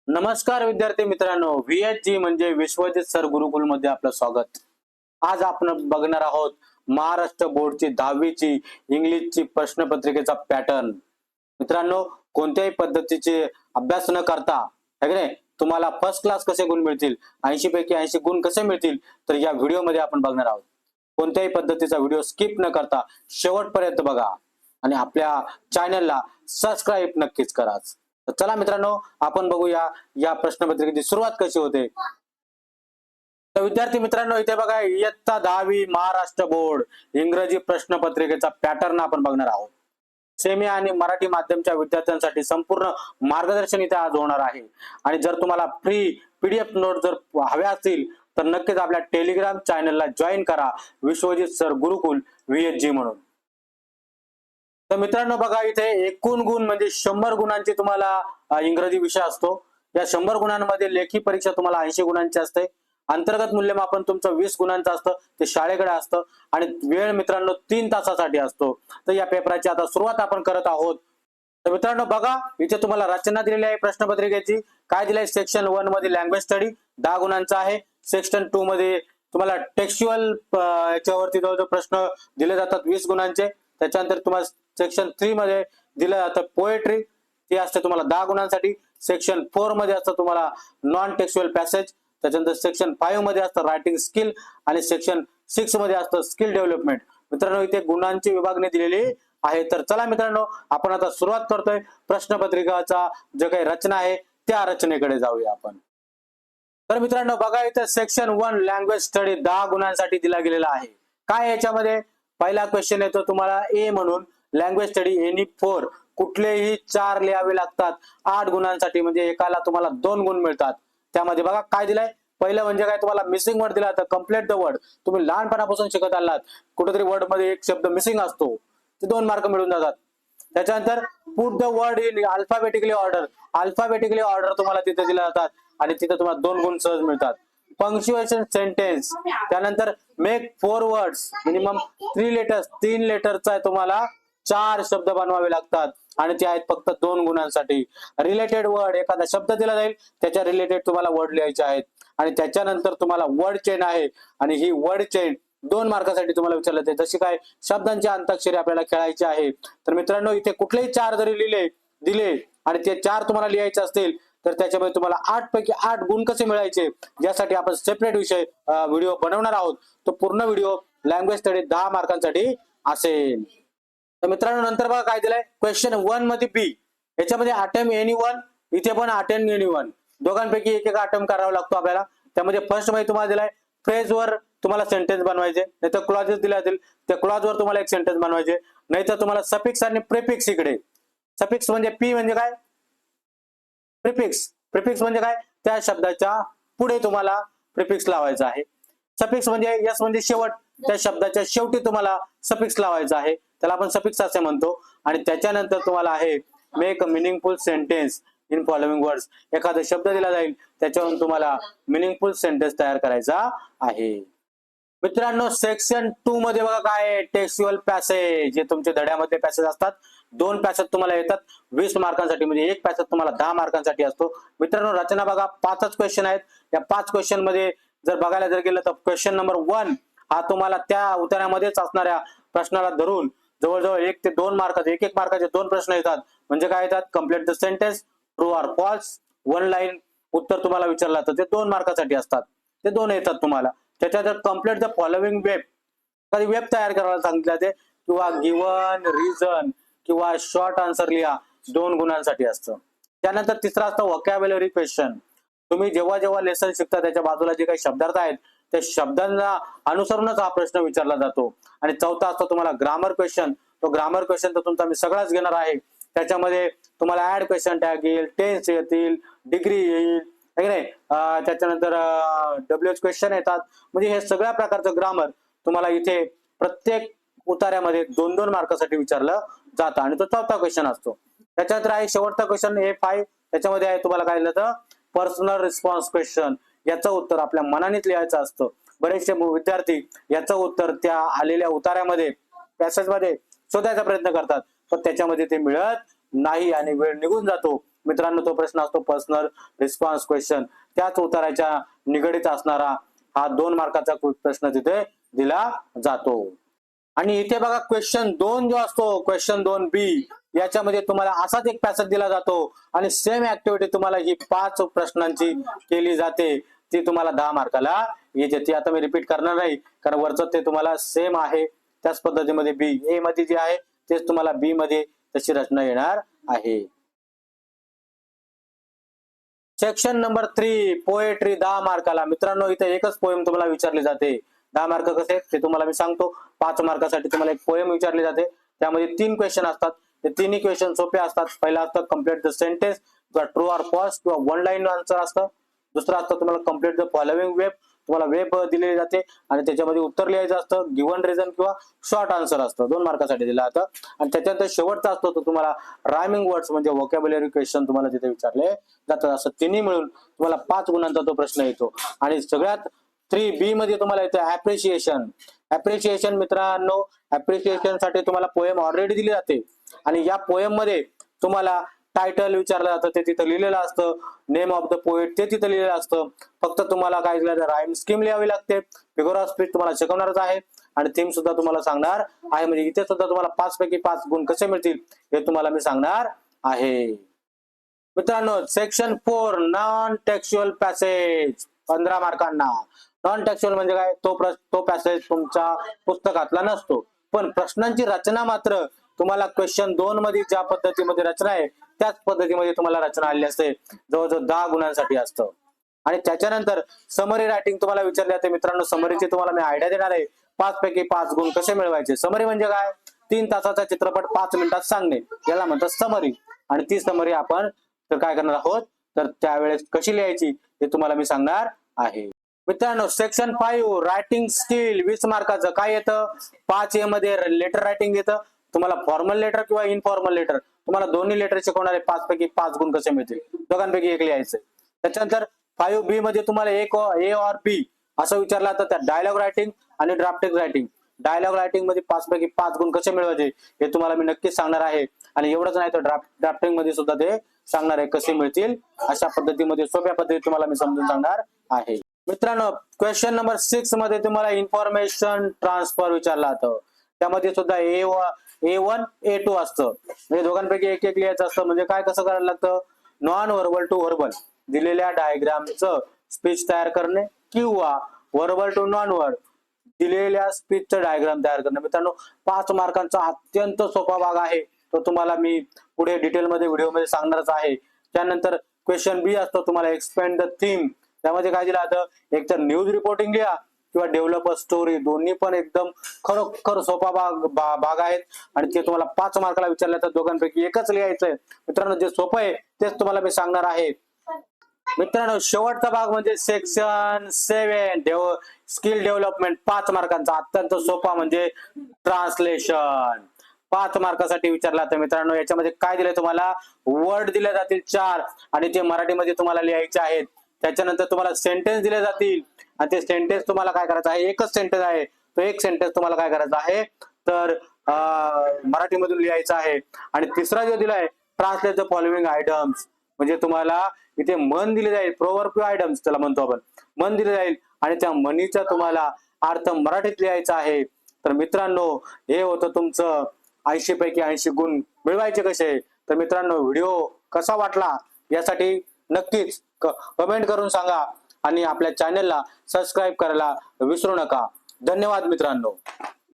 नमस्कार विद्यार्थी मित्रांनो, VHG म्हणजे विश्वजित सर गुरुकुल मध्ये आपलं स्वागत। आज आपण बघणार आहोत महाराष्ट्र बोर्डची 10वीची इंग्लिशची प्रश्नपत्रिकेचा पॅटर्न। मित्रांनो, कोणत्याही पद्धतीचे अभ्यास न करता तुम्हाला फर्स्ट क्लास कसे गुण मिळतील, 80 पैकी 80 गुण कसे मिळतील, तर या व्हिडिओ मध्ये आपण बघणार आहोत। कोणत्याही पद्धतीचा व्हिडिओ स्किप न करता शेवटपर्यंत बघा आणि आपल्या चॅनलला सबस्क्राइब नक्कीच करा। तर चला मित्रांनो, आपण बघूया या प्रश्नपत्रिकेची सुरुवात कशी होते। तर विद्यार्थी मित्रांनो, इथे बघा इयत्ता 10वी महाराष्ट्र बोर्ड इंग्रजी प्रश्नपत्रिकेचा पॅटर्न आपण बघणार आहोत। सेमी आणि मराठी माध्यमच्या विद्यार्थ्यांसाठी संपूर्ण मार्गदर्शन इथे आज होणार आहे। आणि जर तुम्हाला फ्री PDF नोट जर हव्या असतील तर नक्कीच आपल्या टेलिग्राम चॅनलला जॉईन करा, विश्वजित सर गुरुकुल VHG म्हणून। तर मित्रांनो बघा, इथे एकूण गुण म्हणजे 100 गुणांची तुम्हाला इंग्रजी विषय असतो। या 100 गुणांमध्ये लेखी परीक्षा तुम्हाला 80 गुणांची असते। अंतर्गत मूल्यमापन तुमचं 20 गुणांचं असतं, ते शाळेकडे असतं। आणि वेळ मित्रांनो 3 तासासाठी असतो। तर या पेपराची आता सुरुवात आपण करत आहोत। तर मित्रांनो बघा, इथे तुम्हाला रचना दिलेली आहे प्रश्नपत्रिकेची। काय दिलंय, सेक्शन 1 मध्ये लँग्वेज स्टडी 10 गुणांचा आहे। सेक्शन 2 मध्ये तुम्हाला टेक्स्च्युअल याच्यावरती जो प्रश्न दिले जातात 20 गुणांचे। त्याच्यानंतर तुम्हाला सेक्शन 3 मध्ये दिलं जातं पोएट्री, ते असते तुम्हाला 10 गुणांसाठी। सेक्शन 4 मध्ये असतं तुम्हाला नॉन टेक्स्च्युअल पॅसेज। त्याच्यानंतर सेक्शन 5 मध्ये असतं रायटिंग स्किल आणि सेक्शन 6 मध्ये असतं स्किल डेव्हलपमेंट। मित्रांनो, इथे गुणांची विभागणी दिलेली आहे। तर चला मित्रांनो, आपण आता सुरुवात करतोय प्रश्नपत्रिकाचा जो काही रचना आहे त्या रचनेकडे जाऊया आपण। तर मित्रांनो बघा, इथे सेक्शन 1 लँग्वेज स्टडी 10 गुणांसाठी दिला गेलेला आहे। काय याच्यामध्ये पहिला क्वेश्चन येतो तुम्हाला ए म्हणून, लँग्वेज स्टडी एनी 4 कुठलेही 4 लिहावे लागतात 8 गुणांसाठी, म्हणजे एकाला तुम्हाला 2 गुण मिळतात। त्यामध्ये बघा काय दिलंय, पहिलं म्हणजे काय, तुम्हाला मिसिंग वर्ड दिला, तर कम्प्लीट द वर्ड। तुम्ही लहानपणापासून शिकत आलात, कुठेतरी वर्ड मध्ये एक शब्द मिसिंग असतो, ते 2 मार्क मिळून जातात। त्याच्यानंतर put the word in alphabetically order, alphabetically order तुम्हाला तिथे दिले जातात आणि तिथे तुम्हाला 2 गुण सहज मिळतात। पंक्च्युएशन सेंटेन्स, त्यानंतर मेक 4 वर्ड्स मिनिमम 3 लेटर्स, 3 लेटरचा तुम्हाला 4 शब्द बनवावे लागतात आणि ते आहेत फक्त 2 गुणांसाठी। रिलेटेड वर्ड, एखादा शब्द दिला जाईल त्याच्या रिलेटेड तुम्हाला वर्ड लिहायचे आहेत। आणि त्याच्यानंतर तुम्हाला वर्ड चेन आहे आणि ही वर्ड चेन 2 मार्कासाठी तुम्हाला विचारलं जाते। जशी काय शब्दांची अंताक्षरी आपल्याला खेळायची आहे। तर मित्रांनो, इथे कुठलेही 4 जरी दिले आणि ते 4 तुम्हाला लिहायचे असतील तर त्याच्यामध्ये तुम्हाला 8 पैकी 8 गुण कसे मिळायचे, यासाठी आपण सेपरेट विषय व्हिडिओ बनवणार आहोत। तो पूर्ण व्हिडिओ लँग्वेज स्टडी 10 मार्कांसाठी असेल। तर मित्रांनो नंतर बघा काय दिलंय, क्वेश्चन 1 मध्ये बी, याच्यामध्ये अटेम्प्ट एनीवन, इथे पण अटेम्प्ट एनीवन, दोघांपैकी एक एक अटेम्प्ट करावा लागतो आपल्याला। त्यामध्ये फर्स्ट मध्ये तुम्हाला दिलाय फ्रेज वर तुम्हाला सेंटेन्स बनवायचे, नाहीतर क्लॉजेस दिले जातील त्या क्लॉज वर तुम्हाला एक सेंटेन्स बनवायचे, नाहीतर तुम्हाला सफिक्स आणि प्रिफिक्स, इकडे सफिक्स म्हणजे पी म्हणजे काय, प्रिफिक्स, प्रिफिक्स म्हणजे काय, त्या शब्दाच्या पुढे तुम्हाला प्रिफिक्स लावायचा आहे। सफिक्स म्हणजे यस म्हणजे शेवट, त्या शब्दाच्या शेवटी तुम्हाला सफिक्स लावायचा आहे, त्याला आपण सफिक्स असे म्हणतो। आणि त्याच्यानंतर तुम्हाला आहे make a meaningful sentence in following words, एखादा शब्द दिला जाईल त्याच्यावरून तुम्हाला मिनिंगफुल सेंटेन्स तयार करायचा आहे। मित्रांनो सेक्शन 2 मध्ये बघा काय, टेक्स्च्युअल पॅसेज, जे तुमच्या धड्यामध्ये पॅसेज असतात, 2 पॅसेज तुम्हाला येतात 20 मार्कांसाठी, म्हणजे एक पॅसेज तुम्हाला 10 मार्कांसाठी असतो। मित्रांनो रचना बघा, 5च क्वेश्चन आहेत। या 5 क्वेश्चन मध्ये जर बघायला जर गेलं तर क्वेश्चन नंबर 1 हा तुम्हाला त्या उत्तरामध्येच असणाऱ्या प्रश्नाला धरून जवळजवळ 1 ते 2 मार्काचे, 1 मार्काचे 2 प्रश्न येतात। म्हणजे काय येतात, complete the sentence, true or false, 1 line उत्तर तुम्हाला विचारलं जातं, ते 2 मार्कासाठी असतात, ते 2 येतात तुम्हाला। त्याच्यात कंप्लीट द फॉलोइंग वेब, कधी वेब तयार करायला सांगितलं ते, किंवा गिवन रिझन किंवा शॉर्ट आन्सर लिहा, 2 गुणांसाठी असतं। त्यानंतर तिसरा असतं व्होकॅब्युलरी क्वेश्चन, तुम्ही जेव्हा जेव्हा लेसन शिकता त्याच्या बाजूला जे काही शब्दार्थ आहेत त्या शब्दांना अनुसरूनच हा प्रश्न विचारला जातो। आणि चौथा असतो तुम्हाला ग्रामर क्वेश्चन, तो ग्रामर क्वेश्चन तर तुमचा मी सगळाच घेणार आहे। त्याच्यामध्ये तुम्हाला ऍड क्वेश्चन टॅग येईल, टेन्स येतील, डिग्री येईल, त्याच्यानंतर WH क्वेश्चन येतात, म्हणजे हे सगळ्या प्रकारचं ग्रामर तुम्हाला इथे प्रत्येक उतार्यामध्ये 2-2 मार्कासाठी विचारलं जातं आणि तो चौथा क्वेश्चन असतो। त्याच्यानंतर आहे शेवटचा क्वेश्चन A5, त्याच्यामध्ये आहे तुम्हाला काय लिहिलं, पर्सनल रिस्पॉन्स क्वेश्चन, याचं उत्तर आपल्या मनानेच लिहायचं असतं। बरेचसे विद्यार्थी याचं उत्तर त्या आलेल्या उतार्यामध्ये पॅसेज मध्ये शोधायचा प्रयत्न करतात, पण त्याच्यामध्ये ते मिळत नाही आणि वेळ निघून जातो। मित्रांनो तो प्रश्न असतो पर्सनल रिस्पॉन्स क्वेश्चन. त्याच उत्तराच्या निगडीत असणारा हा 2 मार्काचा प्रश्न तिथे दिला जातो. आणि इथे बघा क्वेश्चन 2 जो असतो, क्वेश्चन 2B, याच्यामध्ये तुम्हाला असाच एक पॅसेज दिला जातो आणि सेम ऍक्टिव्हिटी तुम्हाला ही 5 प्रश्नांची केली जाते. ती तुम्हाला 10 मार्काला येते. ती आता मी रिपीट करणार नाही कारण वरचं ते तुम्हाला सेम आहे. त्याच पद्धतीमध्ये बी ए मध्ये जे आहे तेच तुम्हाला बी मध्ये तशी रचना येणार आहे. Section number 3 poetry 10 मार्काला. मित्रांनो इथे एकच पोएम तुम्हाला विचारली जाते. 10 मार्क कसे ते तुम्हाला मी सांगतो. 5 मार्कासाठी तुम्हाला एक पोएम विचारली जाते. त्यामध्ये 3 क्वेश्चन असतात. ते तिन्ही क्वेश्चन सोपे असतात. पहिला असतं कम्प्लीट द सेंटेन्स किंवा ट्रू ऑर फॉल्स किंवा 1 लाईन आन्सर असतं. दुसरं असतं तुम्हाला कम्प्लीट द फॉलोइंग वेब. तुम्हाला वेब दिलेली जाते आणि त्याच्यामध्ये उत्तर लिहायचं असतं. गिव्हन रिझन किंवा शॉर्ट आन्सर असतं. 2 मार्कासाठी दिलं जातं. आणि त्याच्यानंतर शेवटचा असतो तो तुम्हाला रायमिंग वर्ड्स म्हणजे व्होकॅब्युलरी क्वेश्चन तुम्हाला तिथे विचारले जातात. असं तिन्ही मिळून तुम्हाला 5 गुणांचा तो प्रश्न येतो. आणि सगळ्यात 3B मध्ये तुम्हाला येतं ऍप्रिशिएशन. ऍप्रिशिएशन मित्रांनो, ऍप्रिशिएशन साठी तुम्हाला पोएम ऑलरेडी दिली जाते आणि या पोएम मध्ये तुम्हाला टायटल विचारलं जातं, ते तिथं लिहिलेलं असतं. नेम ऑफ द पोएट ते तिथं लिहिलेलं असतं. फक्त तुम्हाला काय दिलं राईम स्कीम लिहावी लागते. फिगर ऑफ स्पीच तुम्हाला शिकवणारच आहे आणि थीम सुद्धा तुम्हाला सांगणार आहे. म्हणजे इथे सुद्धा तुम्हाला 5 पैकी 5 गुण कसे मिळतील हे तुम्हाला मी सांगणार आहे. मित्रांनो सेक्शन 4 नॉन टेक्स्च्युअल पॅसेज 15 मार्कांना. नॉन टेक्स्च्युअल म्हणजे काय, तो पॅसेज तुमच्या पुस्तकातला नसतो, पण प्रश्नांची रचना मात्र तुम्हाला क्वेश्चन 2 मध्ये ज्या पद्धतीमध्ये रचना आहे त्याच पद्धतीमध्ये तुम्हाला रचना आलेली असते. जवळजवळ 10 गुणांसाठी असतं. आणि त्याच्यानंतर समरी रायटिंग तुम्हाला विचारले जाते. मित्रांनो समरीची तुम्हाला मी आयडिया देणार आहे. 5 पैकी 5 गुण कसे मिळवायचे. समरी म्हणजे काय, 3 तासाचा चित्रपट 5 मिनिटात सांगणे याला म्हणतात समरी. आणि ती समरी आपण तर काय करणार आहोत तर त्यावेळेस कशी लिहायची हे तुम्हाला मी सांगणार आहे. मित्रांनो सेक्शन 5 रायटिंग स्किल 20 मार्काचं काय येतं. 5A मध्ये लेटर रायटिंग येतं. तुम्हाला फॉर्मल लेटर किंवा इनफॉर्मल लेटर तुम्हाला दोन्ही लेटर शिकवणारे 5 पैकी 5 गुण कसे मिळतील. दोघांपैकी एक लिहायचं. त्याच्यानंतर 5B मध्ये तुम्हाला एक ए और बी असं विचारलं जातं. त्या डायलॉग रायटिंग आणि ड्राफ्टिंग रायटिंग. डायलॉग रायटिंग मध्ये 5 पैकी 5 गुण कसे मिळवायचे हे तुम्हाला मी नक्कीच सांगणार आहे. आणि एवढंच नाही तर ड्राफ्टिंग मध्ये सुद्धा ते सांगणार आहे कसे मिळतील. अशा पद्धतीमध्ये सोप्या पद्धतीने तुम्हाला मी समजून सांगणार आहे. मित्रांनो क्वेश्चन नंबर 6 मध्ये तुम्हाला इन्फॉर्मेशन ट्रान्सफर विचारलं जातं. त्यामध्ये सुद्धा A1 A2 असतं. म्हणजे दोघांपैकी एक एक लिहायचं असतं. म्हणजे काय कसं करायला लागतं, नॉन व्हर्बल टू व्हर्बल दिलेल्या डायग्रामचं स्पीच तयार करणे किंवा व्हर्बल टू नॉन व्हर्बल दिलेल्या स्पीचचं डायग्राम तयार करणे. मित्रांनो 5 मार्कांचा अत्यंत सोपा भाग आहे. तो तुम्हाला मी पुढे डिटेलमध्ये व्हिडिओमध्ये सांगणारच आहे. त्यानंतर क्वेश्चन बी असतो तुम्हाला एक्सपेंड द थीम. त्यामध्ये काय दिलं जातं, एक तर न्यूज रिपोर्टिंग लिहा किंवा डेव्हलप अ स्टोरी. दोन्ही पण एकदम खरोखर सोपा भाग आहेत आणि ते तुम्हाला 5 मार्काला विचारले तर दोघांपैकी एकच लिहायचंय. मित्रांनो जे सोपं आहे तेच तुम्हाला मी सांगणार आहे. मित्रांनो शेवटचा भाग म्हणजे सेक्शन 7 स्किल डेव्हलपमेंट 5 मार्कांचा अत्यंत सोपा म्हणजे ट्रान्सलेशन. 5 मार्कासाठी विचारला तर मित्रांनो याच्यामध्ये काय दिलंय तुम्हाला, वर्ड दिले जातील 4 आणि ते मराठीमध्ये तुम्हाला लिहायचे आहेत. त्याच्यानंतर तुम्हाला सेंटेन्स दिले जातील आणि ते सेंटेन्स तुम्हाला काय करायचं आहे, एकच सेंटेन्स आहे तो एक सेंटेन्स तुम्हाला काय करायचा आहे तर मराठीमधून लिहायचा आहे. आणि तिसरा जो दिलाय ट्रान्सलेट द फॉलोइंग आयटम्स म्हणजे तुम्हाला इथे मन दिले जाईल. प्रोवर्ब आयटम्स त्याला म्हणतो आपण. मन दिले जाईल आणि त्या मनीचा तुम्हाला अर्थ मराठीत लिहायचा आहे. तर मित्रांनो हे होतं तुमचं 80 पैकी 80 गुण मिळवायचे कसे. तर मित्रांनो व्हिडिओ कसा वाटला यासाठी नक्कीच कमेंट करून सांगा आणि आपल्या चॅनलला सबस्क्राईब करायला विसरू नका. धन्यवाद मित्रांनो.